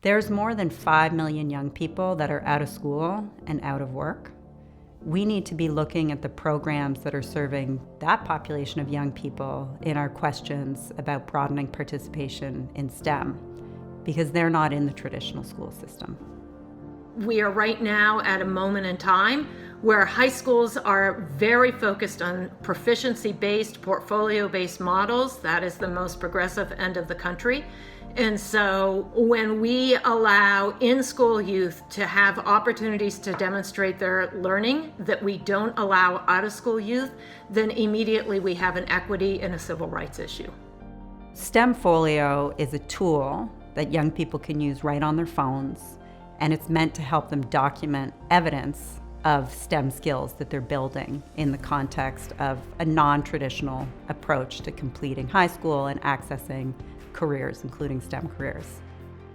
There's more than 5 million young people that are out of school and out of work. We need to be looking at the programs that are serving that population of young people in our questions about broadening participation in STEM, because they're not in the traditional school system. We are right now at a moment in time where high schools are very focused on proficiency-based, portfolio-based models. That is the most progressive end of the country. And so when we allow in-school youth to have opportunities to demonstrate their learning that we don't allow out-of-school youth, then immediately we have an equity and a civil rights issue. STEMfolio is a tool that young people can use right on their phones, and it's meant to help them document evidence of STEM skills that they're building in the context of a non-traditional approach to completing high school and accessing careers, including STEM careers.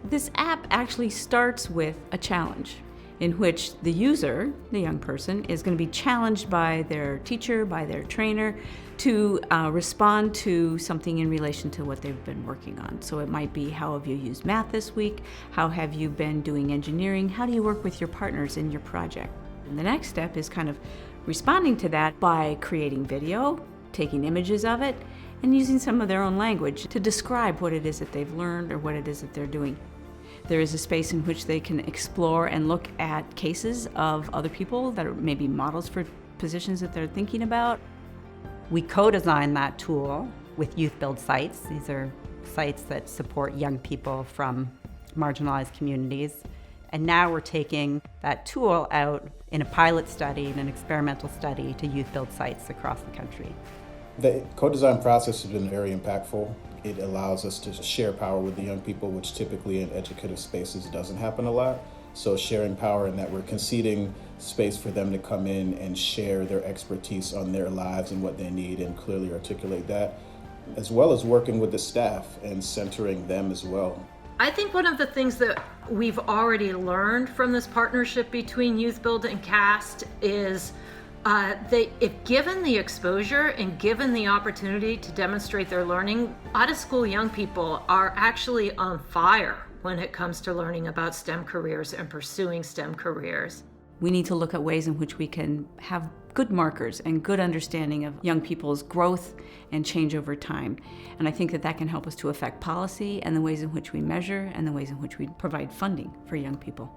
This app actually starts with a challenge in which the user, the young person, is going to be challenged by their teacher, by their trainer, to respond to something in relation to what they've been working on. So it might be, how have you used math this week? How have you been doing engineering? How do you work with your partners in your project? And the next step is kind of responding to that by creating video, taking images of it, and using some of their own language to describe what it is that they've learned or what it is that they're doing. There is a space in which they can explore and look at cases of other people that are maybe models for positions that they're thinking about. We co-designed that tool with Youth Build sites. These are sites that support young people from marginalized communities. And now we're taking that tool out in a pilot study and an experimental study to Youth Build sites across the country. The co-design process has been very impactful. It allows us to share power with the young people, which typically in educative spaces doesn't happen a lot. So sharing power in that we're conceding space for them to come in and share their expertise on their lives and what they need and clearly articulate that, as well as working with the staff and centering them as well. I think one of the things that we've already learned from this partnership between Youth Build and CAST is if given the exposure and given the opportunity to demonstrate their learning, out-of-school young people are actually on fire when it comes to learning about STEM careers and pursuing STEM careers. We need to look at ways in which we can have good markers and good understanding of young people's growth and change over time. And I think that that can help us to affect policy and the ways in which we measure and the ways in which we provide funding for young people.